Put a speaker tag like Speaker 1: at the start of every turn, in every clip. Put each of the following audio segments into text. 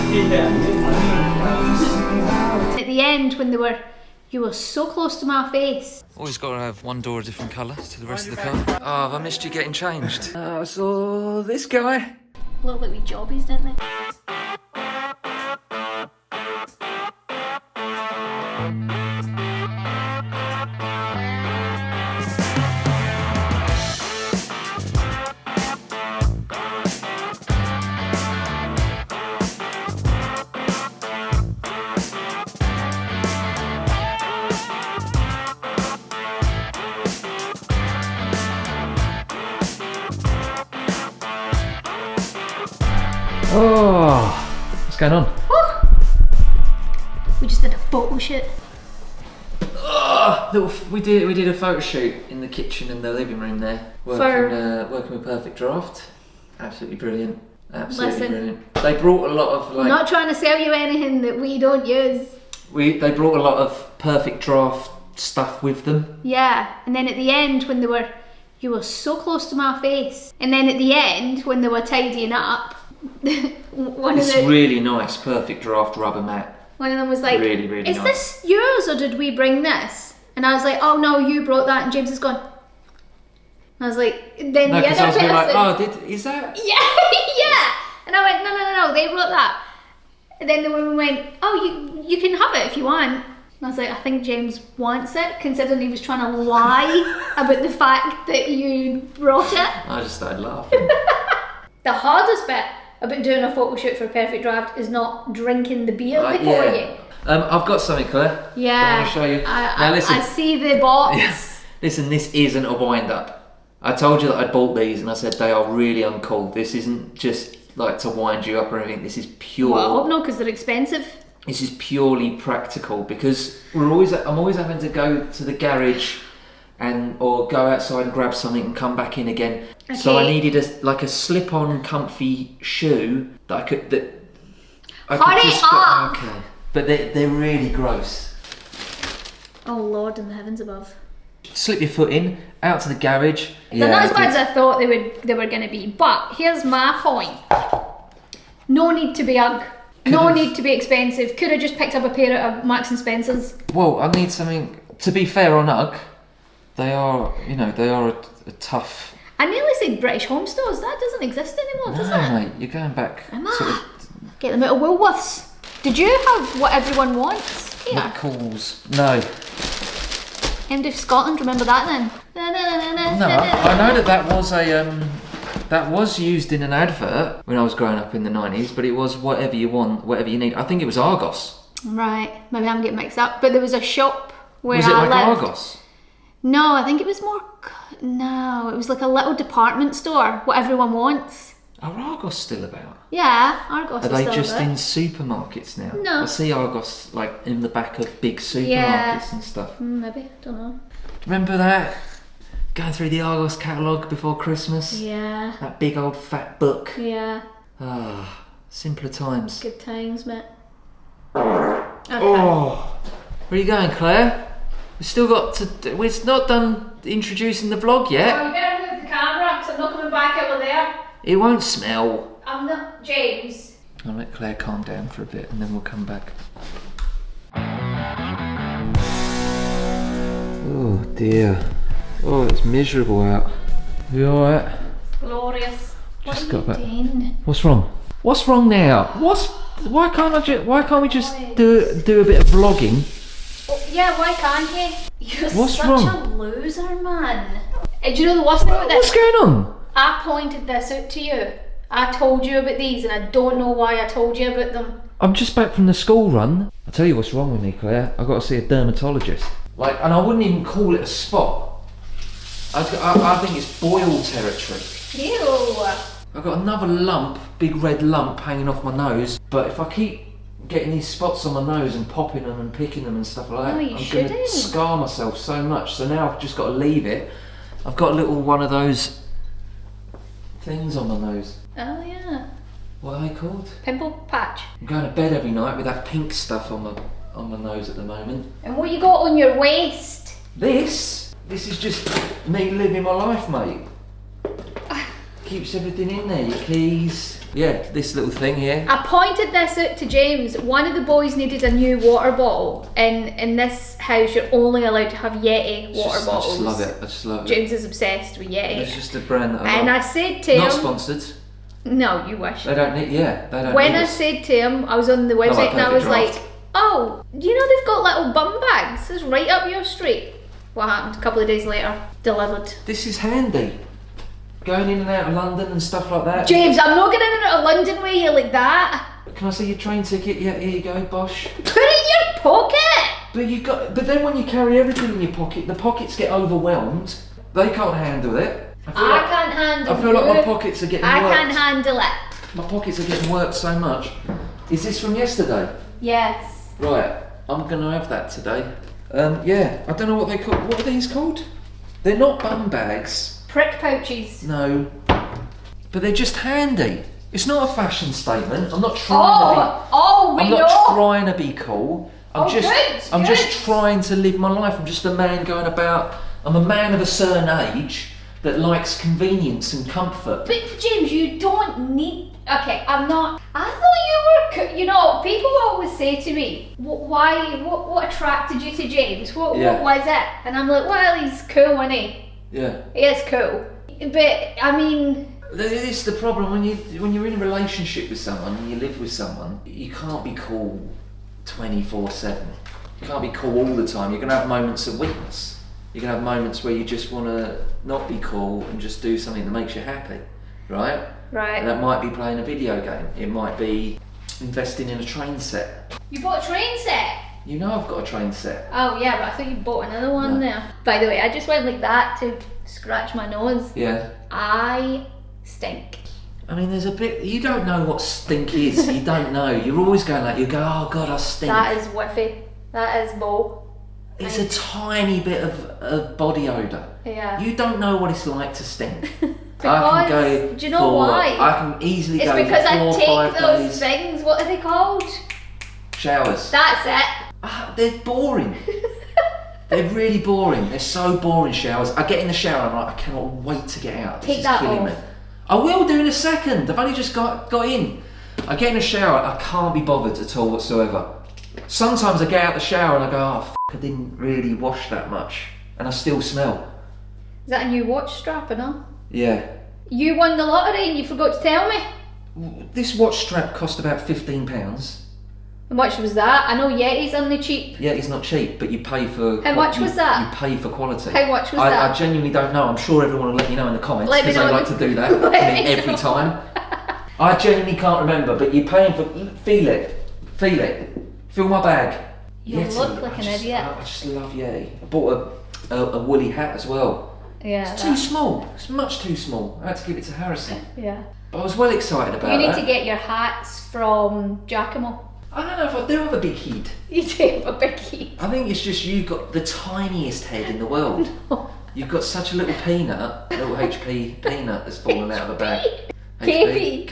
Speaker 1: At the end, when you were so close to my face.
Speaker 2: Always got to have one door a different colour to the rest of the car. Oh, have I missed you getting changed? I saw this guy.
Speaker 1: Look like we jobbies, didn't they?
Speaker 2: Oh, what's going on?
Speaker 1: We just did a photo shoot.
Speaker 2: Oh, we did a photo shoot in the kitchen and the living room there. Working with Perfect Draft. Absolutely brilliant. Absolutely brilliant. They brought a lot of
Speaker 1: I'm not trying to sell you anything that we don't use.
Speaker 2: They brought a lot of Perfect Draft stuff with them.
Speaker 1: Yeah, and then at the end when you were so close to my face. And then at the end when they were tidying up,
Speaker 2: really nice Perfect Draft rubber mat.
Speaker 1: One of them was like,
Speaker 2: really nice.
Speaker 1: Is this yours or did we bring this? And I was like, oh no, you brought that, and James is gone. And I was like, then the other person.
Speaker 2: Like, is that?
Speaker 1: Yeah. And I went, no, they brought that. And then the woman went, oh, you can have it if you want. And I was like, I think James wants it, considering he was trying to lie about the fact that you brought it.
Speaker 2: I just started laughing.
Speaker 1: The hardest bit about doing a photo shoot for a Perfect Draft is not drinking the beer before you.
Speaker 2: I've got something, Claire.
Speaker 1: Yeah.
Speaker 2: I want to show you. Now listen.
Speaker 1: I see the box.
Speaker 2: Yes. Listen, this isn't a wind-up. I told you that I bought these and I said they are really uncool. This isn't just like to wind you up or anything. This is pure.
Speaker 1: Well, I hope not, because they're expensive.
Speaker 2: This is purely practical because I'm always having to go to the garage or go outside and grab something and come back in again. Okay. So I needed a slip-on comfy shoe that I could okay. But they're really gross.
Speaker 1: Oh Lord in the heavens above.
Speaker 2: Slip your foot in, out to the garage.
Speaker 1: They're not as bad as I thought they were going to be. But here's my point. No need to be ugly. No need to be expensive. Could have just picked up a pair of Marks and Spencers.
Speaker 2: Well, I need something. To be fair on UGG, they are a tough.
Speaker 1: I nearly said British Home Stores. That doesn't exist anymore, does it?
Speaker 2: No, mate, you're going back.
Speaker 1: Get them out of Woolworths. Did you have what everyone wants here?
Speaker 2: McCall's. No.
Speaker 1: End of Scotland. Remember that then?
Speaker 2: No, I know that was used in an advert when I was growing up in the 90s, but it was whatever you want, whatever you need. I think it was Argos.
Speaker 1: Right, maybe I'm getting mixed up. But there was a shop where
Speaker 2: I lived. Was it like Argos?
Speaker 1: No, I think it was more. No, it was like a little department store. What everyone wants.
Speaker 2: Are Argos still about?
Speaker 1: Yeah, Argos.
Speaker 2: Are they just in supermarkets now?
Speaker 1: No.
Speaker 2: I see Argos like in the back of big supermarkets and stuff.
Speaker 1: Maybe, I don't know.
Speaker 2: Remember that? Going through the Argos catalogue before Christmas?
Speaker 1: Yeah.
Speaker 2: That big old fat book.
Speaker 1: Yeah.
Speaker 2: Ah, simpler times.
Speaker 1: Good times, mate. Okay.
Speaker 2: Oh, where are you going, Claire? We've still got to. We're not done introducing the vlog yet.
Speaker 1: Oh, you better move the camera because I'm not coming back over there.
Speaker 2: It won't smell.
Speaker 1: I'm not James.
Speaker 2: I'll let Claire calm down for a bit and then we'll come back. Oh dear. Oh, it's miserable out. You alright?
Speaker 1: Glorious. What are you doing?
Speaker 2: What's wrong? What's wrong now? Why can't we just do a bit of vlogging?
Speaker 1: Oh, yeah, why can't you? You're
Speaker 2: such a
Speaker 1: loser, man. Do you know the worst thing about this?
Speaker 2: What's going on?
Speaker 1: I pointed this out to you. I told you about these and I don't know why I told you about them.
Speaker 2: I'm just back from the school run. I'll tell you what's wrong with me, Claire. I've got to see a dermatologist. And I wouldn't even call it a spot. I think it's boil territory.
Speaker 1: Ew.
Speaker 2: I've got another lump, big red lump hanging off my nose. But if I keep getting these spots on my nose and popping them and picking them and stuff like that, I'm going to scar myself so much. So now I've just got to leave it. I've got a little one of those things on my nose.
Speaker 1: Oh yeah.
Speaker 2: What are they called?
Speaker 1: Pimple patch.
Speaker 2: I'm going to bed every night with that pink stuff on my nose at the moment.
Speaker 1: And what you got on your waist?
Speaker 2: This is just me living my life, mate. Keeps everything in there, your keys, Yeah, this little thing here.
Speaker 1: I pointed this out to James. One of the boys needed a new water bottle. In this house, you're only allowed to have Yeti water bottles.
Speaker 2: I just love it. I just love it.
Speaker 1: James is obsessed with Yeti.
Speaker 2: It's just a brand that I love.
Speaker 1: And I said to him...
Speaker 2: Not sponsored.
Speaker 1: No, you wish.
Speaker 2: They don't need... Yeah, they don't
Speaker 1: When
Speaker 2: need
Speaker 1: I
Speaker 2: us.
Speaker 1: said to him, I was on the website and I was
Speaker 2: Draft.
Speaker 1: like, oh, you know they've got little bum bags? It's right up your street. What happened? A couple of days later, delivered.
Speaker 2: This is handy. Going in and out of London and stuff like that.
Speaker 1: James, I'm not getting in and out of London with you like that.
Speaker 2: Can I see your train ticket? Yeah, here you go, bosh.
Speaker 1: Put it in your pocket.
Speaker 2: But then when you carry everything in your pocket, the pockets get overwhelmed. They can't handle it.
Speaker 1: I can't handle it.
Speaker 2: I feel like my pockets are getting worked.
Speaker 1: I can't handle it.
Speaker 2: My pockets are getting worked so much. Is this from yesterday?
Speaker 1: Yes.
Speaker 2: Right, I'm gonna have that today. Yeah, I don't know what they call. What are these called? They're not bum bags.
Speaker 1: Prick pouches.
Speaker 2: No, but they're just handy. It's not a fashion statement. I'm not trying I'm not trying to be cool. I'm just trying to live my life. I'm just a man going about. I'm a man of a certain age that likes convenience and comfort.
Speaker 1: But James, you don't need... Okay, I'm not... I thought you were... You know, people always say to me, what attracted you to James? What was it? And I'm like, well, he's cool, isn't he?
Speaker 2: Yeah.
Speaker 1: He is cool. But, I mean...
Speaker 2: This is the problem. When you're in a relationship with someone and you live with someone, you can't be cool 24/7. You can't be cool all the time. You're going to have moments of weakness. You're going to have moments where you just want to not be cool and just do something that makes you happy, right?
Speaker 1: Right.
Speaker 2: And that might be playing a video game. It might be investing in a train set.
Speaker 1: You bought a train set?
Speaker 2: You know I've got a train set.
Speaker 1: Oh yeah, but I thought you bought another one there. By the way, I just went like that to scratch my nose.
Speaker 2: Yeah.
Speaker 1: I stink.
Speaker 2: I mean, there's a bit... You don't know what stink is. You don't know. You're always going like, you go, oh God, I stink.
Speaker 1: That is whiffy. That is bull.
Speaker 2: It's a tiny bit of body odour.
Speaker 1: Yeah.
Speaker 2: You don't know what it's like to stink.
Speaker 1: Because, do you know why?
Speaker 2: I can easily go for 4 or 5 days.
Speaker 1: It's because I take those things, what are they called?
Speaker 2: Showers.
Speaker 1: That's it.
Speaker 2: They're boring. They're really boring. They're so boring, showers. I get in the shower and I'm like, I cannot wait to get out. This is killing me. I will do in a second. I've only just got in. I get in the shower, I can't be bothered at all whatsoever. Sometimes I get out the shower and I go, oh, I didn't really wash that much. And I still smell.
Speaker 1: Is that a new watch strap or no?
Speaker 2: Yeah.
Speaker 1: You won the lottery and you forgot to tell me?
Speaker 2: This watch strap cost about £15.
Speaker 1: How much was that? I know Yeti's only cheap.
Speaker 2: Yeti's not cheap, but you pay for...
Speaker 1: How much was that?
Speaker 2: You pay for quality.
Speaker 1: How much was that?
Speaker 2: I genuinely don't know. I'm sure everyone will let you know in the comments because they like to do that every time. I genuinely can't remember, but you're paying for... Feel it. Feel it. Feel my bag.
Speaker 1: You look like an idiot.
Speaker 2: I just love Yeti. I bought a woolly hat as well.
Speaker 1: Yeah.
Speaker 2: It's too small. It's much too small. I had to give it to Harrison.
Speaker 1: Yeah.
Speaker 2: But I was well excited about it.
Speaker 1: You need to get your hats from Giacomo.
Speaker 2: I don't know if I do have a big head.
Speaker 1: You do have a big head.
Speaker 2: I think it's just you've got the tiniest head in the world.
Speaker 1: No.
Speaker 2: You've got such a little peanut, a little HP peanut that's fallen out of the bag.
Speaker 1: KP.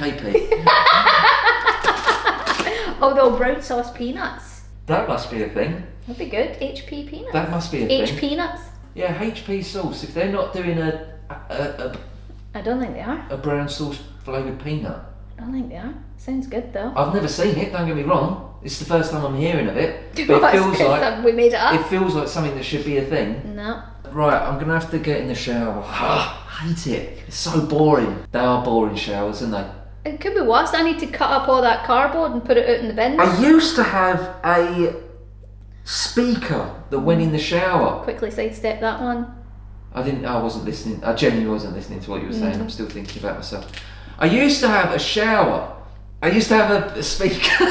Speaker 1: Although brown sauce peanuts.
Speaker 2: That must be a thing.
Speaker 1: That'd be good. HP peanuts.
Speaker 2: That must be a thing.
Speaker 1: H peanuts.
Speaker 2: Yeah, HP sauce. If they're not doing
Speaker 1: I don't think they are.
Speaker 2: a brown sauce flavoured peanut.
Speaker 1: I don't think they are. Sounds good though.
Speaker 2: I've never seen it, don't get me wrong. It's the first time I'm hearing of it. But it feels like
Speaker 1: we made it up.
Speaker 2: It feels like something that should be a thing.
Speaker 1: No.
Speaker 2: Right, I'm gonna have to get in the shower. I hate it. It's so boring. They are boring showers, aren't they?
Speaker 1: It could be worse. I need to cut up all that cardboard and put it out in the bins.
Speaker 2: I used to have a speaker that went in the shower.
Speaker 1: Quickly sidestep that one.
Speaker 2: I wasn't listening. I genuinely wasn't listening to what you were saying. I'm still thinking about myself. I used to have a shower. I used to have a speaker.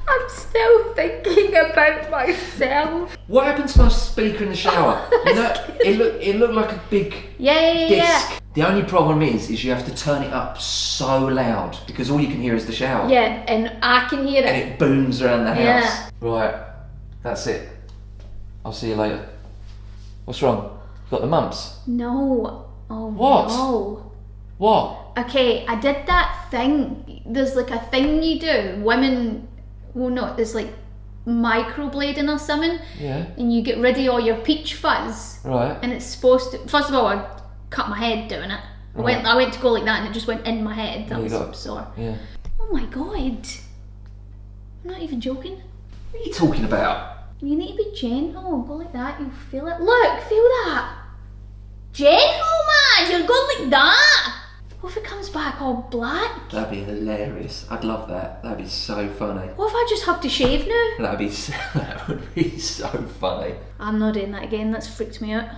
Speaker 1: I'm still thinking about myself.
Speaker 2: What happened to my speaker in the shower? You know, it looked like a big disc.
Speaker 1: Yeah.
Speaker 2: The only problem is you have to turn it up so loud because all you can hear is the shower.
Speaker 1: Yeah, and I can hear it.
Speaker 2: And it booms around the house.
Speaker 1: Yeah.
Speaker 2: Right, that's it. I'll see you later. What's wrong? Got the mumps?
Speaker 1: No. Oh,
Speaker 2: what?
Speaker 1: No.
Speaker 2: What?
Speaker 1: Okay, I did that thing. There's like a thing you do. Women, well, no, there's like microblading or something.
Speaker 2: Yeah.
Speaker 1: And you get rid of all your peach fuzz.
Speaker 2: Right.
Speaker 1: And it's supposed to. First of all, I cut my head doing it.
Speaker 2: Right.
Speaker 1: I went to go like that and it just went in my head. That was sore.
Speaker 2: Yeah.
Speaker 1: Oh my god. I'm not even joking.
Speaker 2: What are you talking about?
Speaker 1: You need to be gentle. Go like that, you'll feel it. Look, feel that. Gentle, man. You're going like that. What if it comes back all black?
Speaker 2: That'd be hilarious. I'd love that. That'd be so funny.
Speaker 1: What if I just have to shave now?
Speaker 2: That would be so funny.
Speaker 1: I'm not doing that again. That's freaked me out.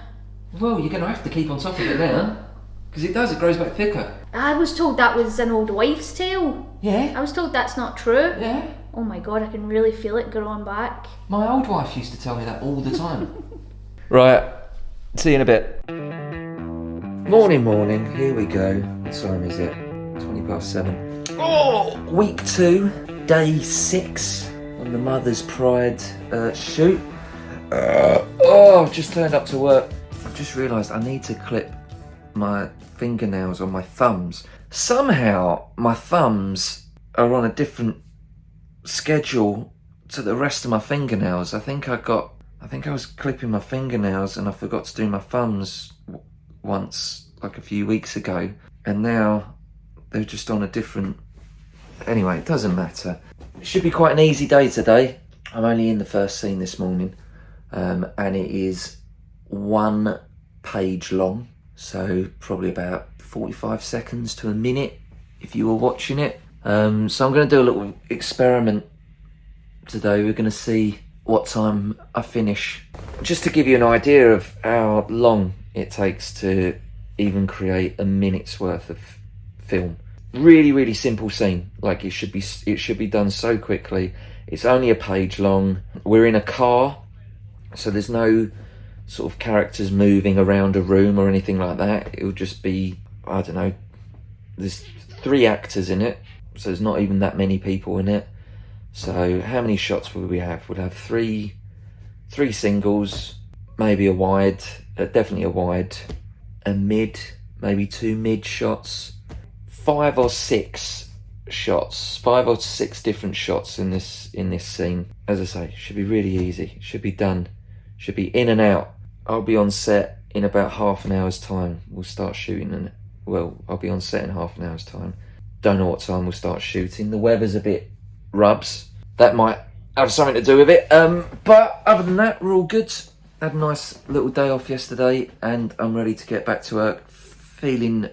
Speaker 2: Well, you're going to have to keep on top of it now. Because it grows back thicker.
Speaker 1: I was told that was an old wives' tale.
Speaker 2: Yeah.
Speaker 1: I was told that's not true.
Speaker 2: Yeah.
Speaker 1: Oh my god, I can really feel it growing back.
Speaker 2: My old wife used to tell me that all the time. Right, see you in a bit. Morning, here we go. What time is it? 7:20. Oh, week 2, day 6 on the Mother's Pride shoot. I've just turned up to work. I've just realised I need to clip my fingernails on my thumbs. Somehow my thumbs are on a different schedule to the rest of my fingernails. I think I was clipping my fingernails and I forgot to do my thumbs once, like a few weeks ago, and now they're just on a different... Anyway, it doesn't matter. It should be quite an easy day today. I'm only in the first scene this morning, and it is 1 page long, so probably about 45 seconds to a minute if you were watching it. So I'm going to do a little experiment today. We're going to see what time I finish. Just to give you an idea of how long it takes to even create a minute's worth of film. Really simple scene. Like it should be done so quickly. It's only a page long. We're in a car, so there's no sort of characters moving around a room or anything like that. It'll just be, I don't know, there's 3 actors in it, so there's not even that many people in it. So how many shots will we have? We'll have three singles, maybe a wide, definitely a wide, a mid, maybe 2 mid shots, 5 or 6 shots, 5 or 6 different shots in this scene. As I say, should be really easy. Should be done. Should be in and out. I'll be on set in about half an hour's time. We'll start shooting, and well, I'll be on set in half an hour's time. Don't know what time we'll start shooting. The weather's a bit rubs. That might have something to do with it. But other than that, we're all good. Had a nice little day off yesterday, and I'm ready to get back to work. Feeling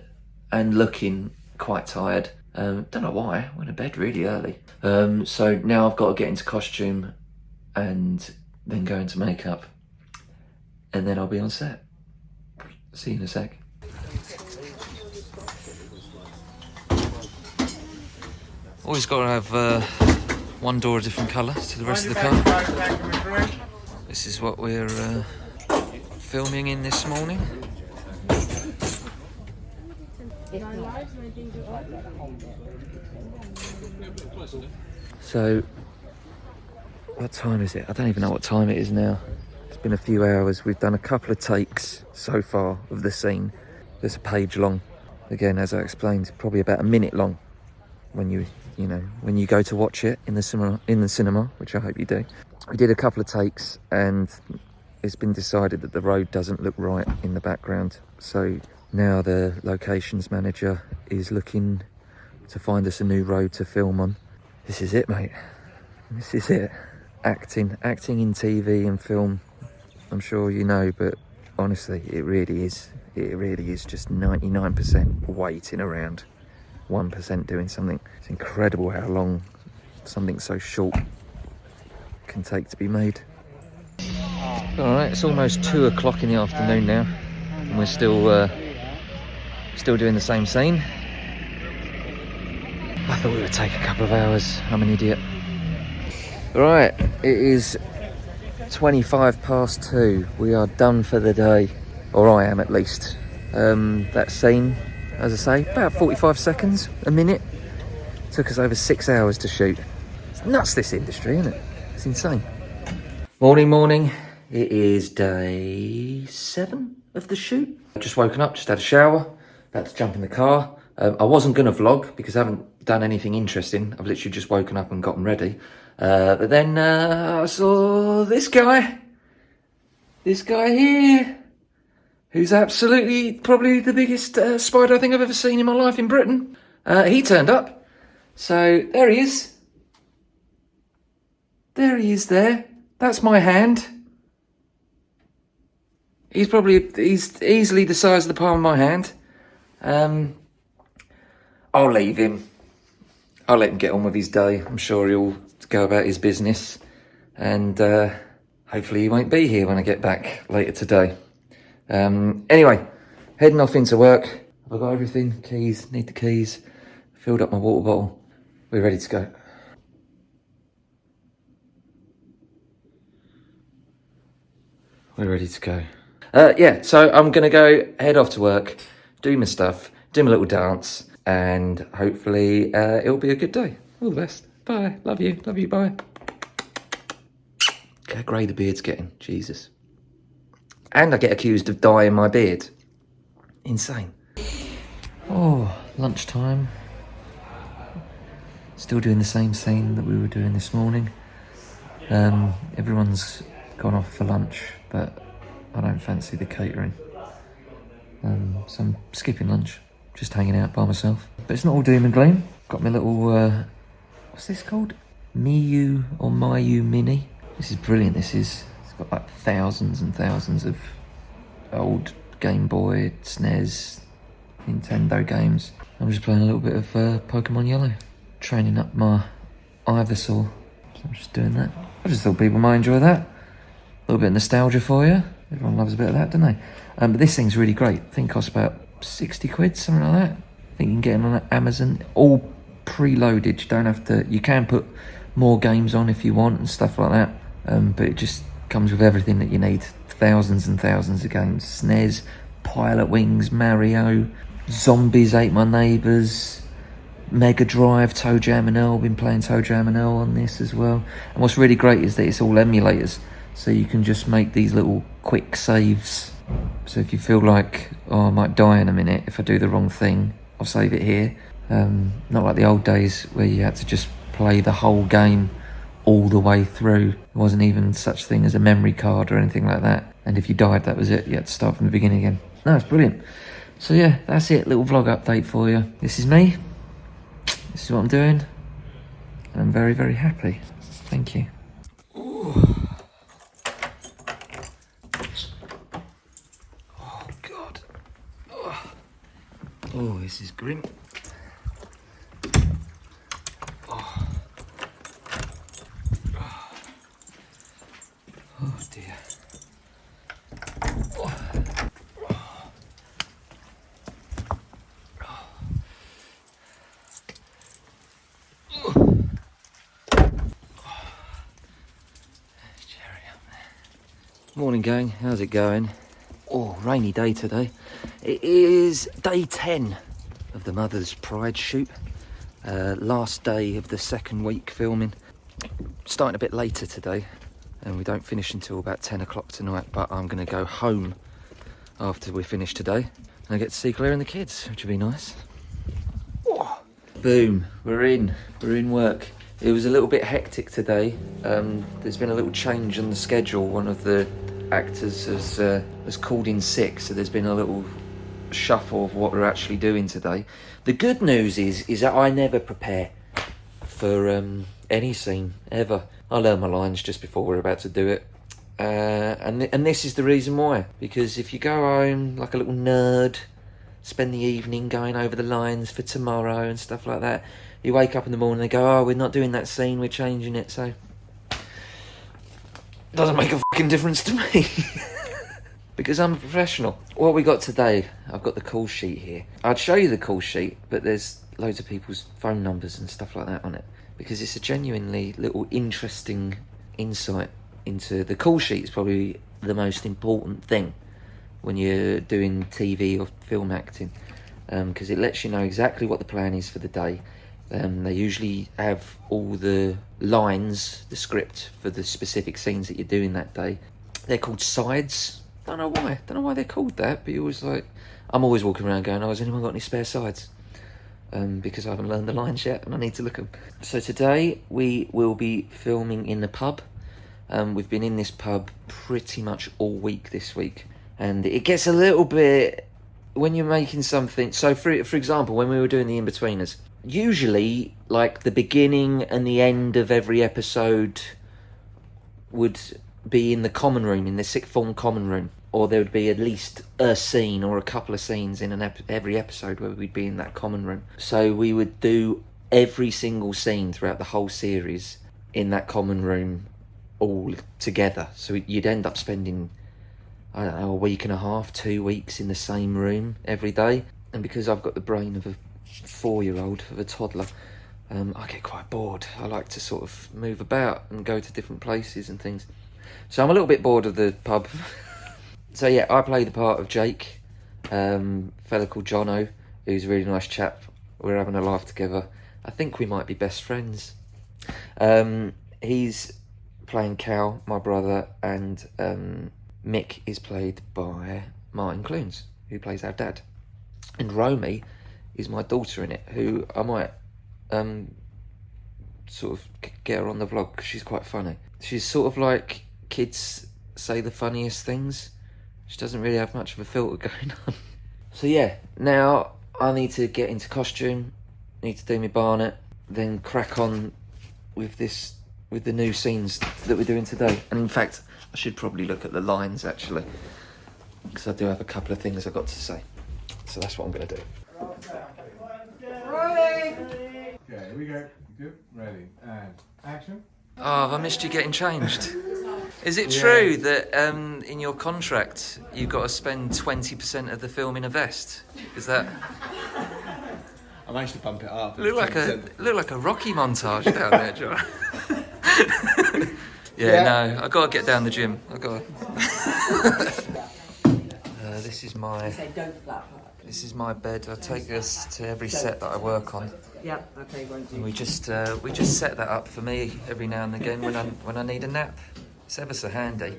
Speaker 2: and looking quite tired. Don't know why. I went to bed really early. So now I've got to get into costume and then go into makeup, and then I'll be on set. See you in a sec. Always got to have one door a different colour to the rest of the car. This is what we're filming in this morning. So, what time is it? I don't even know what time it is now. It's been a few hours. We've done a couple of takes so far of the scene. It's a page long. Again, as I explained, probably about a minute long when you go to watch it in the cinema, which I hope you do. We did a couple of takes, and it's been decided that the road doesn't look right in the background. So now the locations manager is looking to find us a new road to film on. This is it, mate. This is it. Acting in TV and film. I'm sure you know, but honestly, it really is just 99% waiting around, 1% doing something. It's incredible how long something so short can take to be made. Alright, it's almost 2 o'clock in the afternoon now, and we're still doing the same scene. I thought it would take a couple of hours. I'm an idiot. Right, it is 2:25. We are done for the day, or I am at least. That scene, as I say, about 45 seconds, a minute. Took us over 6 hours to shoot. It's nuts, this industry, isn't it? It's insane. Morning. It is day 7 of the shoot. I've just woken up, just had a shower, about to jump in the car. I wasn't going to vlog because I haven't done anything interesting. I've literally just woken up and gotten ready. But then I saw this guy. This guy here. who's absolutely probably the biggest spider I think I've ever seen in my life in Britain. He turned up. So there he is. There he is there. That's my hand. He's easily the size of the palm of my hand. I'll leave him. I'll let him get on with his day. I'm sure he'll go about his business. And hopefully he won't be here when I get back later today. Anyway, heading off into work. Have I got everything? Keys, need the keys. Filled up my water bottle. We're ready to go. We're ready to go. Yeah, so I'm going to go head off to work, do my stuff, do my little dance, and hopefully it'll be a good day. All the best. Bye. Love you. Love you. Bye. Look how grey the beard's getting. Jesus. And I get accused of dyeing my beard. Insane. Oh, lunchtime. Still doing the same scene that we were doing this morning. Everyone's gone off for lunch, but I don't fancy the catering. So I'm skipping lunch, just hanging out by myself. But it's not all doom and gloom. Got my little, what's this called? Miu or Mayu Mini. This is brilliant, this is. It's got like thousands and thousands of old Game Boy, SNES, Nintendo games. I'm just playing a little bit of Pokemon Yellow. Training up my Ivysaur. So I'm just doing that. I just thought people might enjoy that. A little bit of nostalgia for you. Everyone loves a bit of that, don't they? But this thing's really great. I think it costs about 60 quid, something like that. I think you can get them on Amazon. All preloaded. You don't have to... You can put more games on if you want and stuff like that. But it just comes with everything that you need. Thousands and thousands of games. SNES, Pilot Wings, Mario, Zombies Ate My Neighbours, Mega Drive, Toe Jam and Earl. Been playing Toe Jam and Earl on this as well. And what's really great is that it's all emulators. So you can just make these little quick saves. So if you feel like, oh, I might die in a minute if I do the wrong thing, I'll save it here. Not like the old days where you had to just play the whole game all the way through. There wasn't even such thing as a memory card or anything like that. And if you died, that was it. You had to start from the beginning again. No, it's brilliant. So yeah, that's it. Little vlog update for you. This is me. This is what I'm doing. And I'm very, very happy. Thank you. Ooh. Oh, this is grim. Oh, oh dear. Oh. Morning gang, how's it going? Oh, rainy day today. It is day 10 of the Mother's Pride shoot. Last day of the second week filming. Starting a bit later today, and we don't finish until about 10 o'clock tonight, but I'm going to go home after we finish today. And I get to see Claire and the kids, which will be nice. Oh, boom, we're in work. It was a little bit hectic today. There's been a little change on the schedule. One of the actors has called in sick, so there's been a little shuffle of what we're actually doing today. The good news is that I never prepare for any scene ever. I learn my lines just before we're about to do it, and this is the reason why. Because if you go home like a little nerd, spend the evening going over the lines for tomorrow and stuff like that, you wake up in the morning and they go, oh, we're not doing that scene, we're changing it. So doesn't make a fucking difference to me. Because I'm a professional. What we got today, I've got the call sheet here. I'd show you the call sheet, but there's loads of people's phone numbers and stuff like that on it. Because it's a genuinely little interesting insight into... The call sheet is probably the most important thing when you're doing TV or film acting. Because it lets you know exactly what the plan is for the day. They usually have all the lines, the script for the specific scenes that you're doing that day. They're called sides. Don't know why they're called that, but you always like... I'm always walking around going, oh, has anyone got any spare sides? Because I haven't learned the lines yet and I need to look them. So today we will be filming in the pub. We've been in this pub pretty much all week this week. and it gets a little bit when you're making something. So for example, when we were doing the In-Betweeners, usually like the beginning and the end of every episode would be in the common room, in the sixth form common room, or there would be at least a scene or a couple of scenes in every episode where we'd be in that common room. So we would do every single scene throughout the whole series in that common room all together. So you'd end up spending, I don't know, a week and a half, 2 weeks in the same room every day. And because I've got the brain of a 4-year-old, of a toddler, I get quite bored. I like to sort of move about and go to different places and things. So I'm a little bit bored of the pub. So yeah, I play the part of Jake, fella called Jono, who's a really nice chap. We're having a laugh together. I think we might be best friends. He's playing Cal, my brother, and Mick is played by Martin Clunes, who plays our dad. And Romy is my daughter in it, who I might sort of get her on the vlog because she's quite funny. She's sort of like kids say the funniest things. She doesn't really have much of a filter going on. So yeah, now I need to get into costume, need to do my Barnet, then crack on with the new scenes that we're doing today. And in fact, I should probably look at the lines actually, because I do have a couple of things I've got to say. So that's what I'm going to do.
Speaker 3: Rolling! Okay, here we go. Good, ready, and action.
Speaker 2: Oh, have I missed you getting changed? Is it true that in your contract you've got to spend 20% of the film in a vest? Is that...
Speaker 3: I managed to bump it up.
Speaker 2: Look like a Rocky montage down there, John. No, I gotta get down the gym. This is my bed. I take this to every set that I work on.
Speaker 4: Yeah, okay, won't
Speaker 2: And we just set that up for me every now and again when I need a nap. It's ever so handy.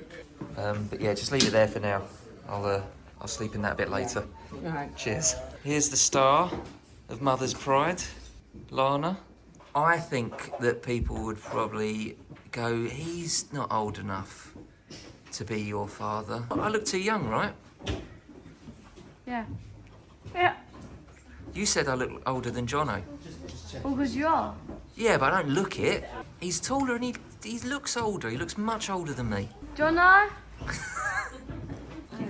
Speaker 2: But yeah, just leave it there for now. I'll sleep in that a bit later.
Speaker 4: Right.
Speaker 2: Cheers. Here's the star of Mother's Pride, Lana. I think that people would probably go, he's not old enough to be your father. I look too young, right?
Speaker 5: Yeah. Yeah.
Speaker 2: You said I look older than Jono.
Speaker 5: Well, because you are.
Speaker 2: Yeah, but I don't look it. He's taller and he looks older. He looks much older than me.
Speaker 5: Do you know?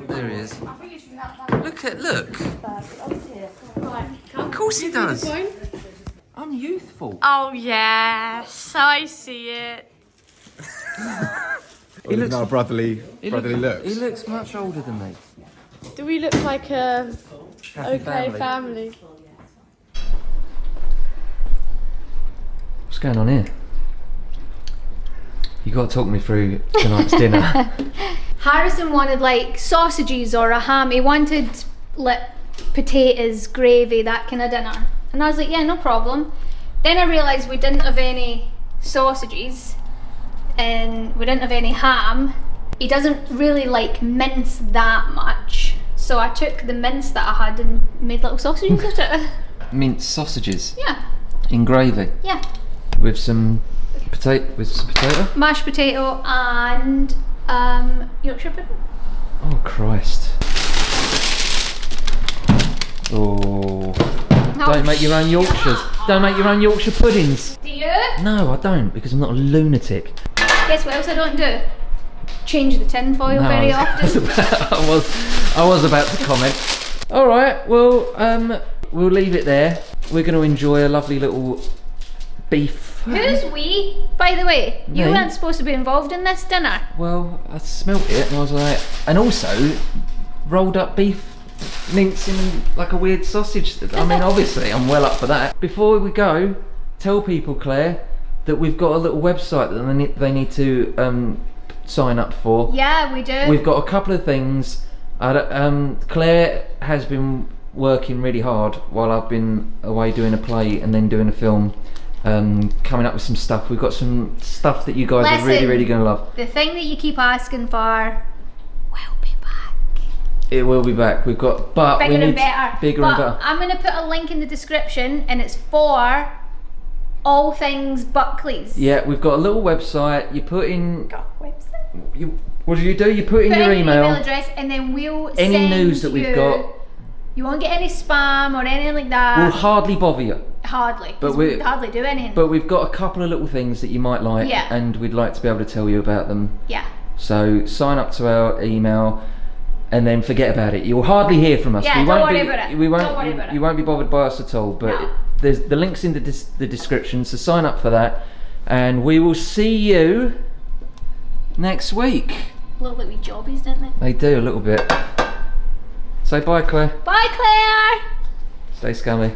Speaker 2: There he is. Look. Of course he does. I'm youthful.
Speaker 5: Oh, yes. I see it.
Speaker 3: He looks not brotherly looks.
Speaker 2: He looks much older than me.
Speaker 5: Do we look like a
Speaker 2: Happy
Speaker 5: family?
Speaker 2: What's going on here? You got to talk me through tonight's dinner.
Speaker 1: Harrison wanted like sausages or a ham. He wanted like potatoes, gravy, that kind of dinner. And I was like, yeah, no problem. Then I realised we didn't have any sausages and we didn't have any ham. He doesn't really like mince that much. So I took the mince that I had and made little sausages out of it.
Speaker 2: Minced sausages?
Speaker 1: Yeah.
Speaker 2: In gravy?
Speaker 1: Yeah.
Speaker 2: With some potato?
Speaker 1: Mashed potato and Yorkshire pudding.
Speaker 2: Oh, Christ. Oh. Don't make your own Yorkshires. Don't make your own Yorkshire puddings.
Speaker 1: Do you?
Speaker 2: No, I don't, because I'm not a lunatic.
Speaker 1: Guess what else I don't do? Change the tin foil
Speaker 2: No,
Speaker 1: very
Speaker 2: I
Speaker 1: often.
Speaker 2: I was about to comment. All right, well, we'll leave it there. We're going to enjoy a lovely little beef.
Speaker 1: Who's we, by the way? You
Speaker 2: Me.
Speaker 1: weren't supposed to be involved in this dinner.
Speaker 2: Well, I smelt it and I was like, and also rolled up beef mince in like a weird sausage. I mean, obviously, I'm well up for that. Before we go, tell people, Claire, that we've got a little website that they need to sign up for.
Speaker 1: Yeah, we do.
Speaker 2: We've got a couple of things. Claire has been working really hard while I've been away doing a play and then doing a film, coming up with some stuff. We've got some stuff that you guys are really, really going to love.
Speaker 1: The thing that you keep asking for will be back.
Speaker 2: It will be back. We've got, but
Speaker 1: Bigger
Speaker 2: we need
Speaker 1: and better.
Speaker 2: bigger
Speaker 1: but
Speaker 2: and better.
Speaker 1: I'm going to put a link in the description and it's for all things Buckleys.
Speaker 2: Yeah, we've got a little website. You put in.
Speaker 1: Got a website.
Speaker 2: What do? You put in
Speaker 1: Put
Speaker 2: your
Speaker 1: in
Speaker 2: email.
Speaker 1: address, and then we'll
Speaker 2: Any
Speaker 1: send
Speaker 2: news that we've got.
Speaker 1: You won't get any spam or anything like that.
Speaker 2: We'll hardly bother you.
Speaker 1: Hardly.
Speaker 2: But
Speaker 1: We hardly do anything.
Speaker 2: But we've got a couple of little things that you might like,
Speaker 1: Yeah.
Speaker 2: and we'd like to be able to tell you about them.
Speaker 1: Yeah.
Speaker 2: So sign up to our email, and then forget about it. You'll hardly hear from us.
Speaker 1: Yeah,
Speaker 2: we
Speaker 1: don't
Speaker 2: won't
Speaker 1: worry
Speaker 2: be,
Speaker 1: about it.
Speaker 2: We won't.
Speaker 1: Don't worry about it.
Speaker 2: You won't be bothered by us at all. But
Speaker 1: No.
Speaker 2: there's the links in the description. So sign up for that, and we will see you next week.
Speaker 1: Look like we jobbies, didn't they?
Speaker 2: They do a little bit. Say bye, Claire.
Speaker 1: Bye, Claire.
Speaker 2: Stay scummy.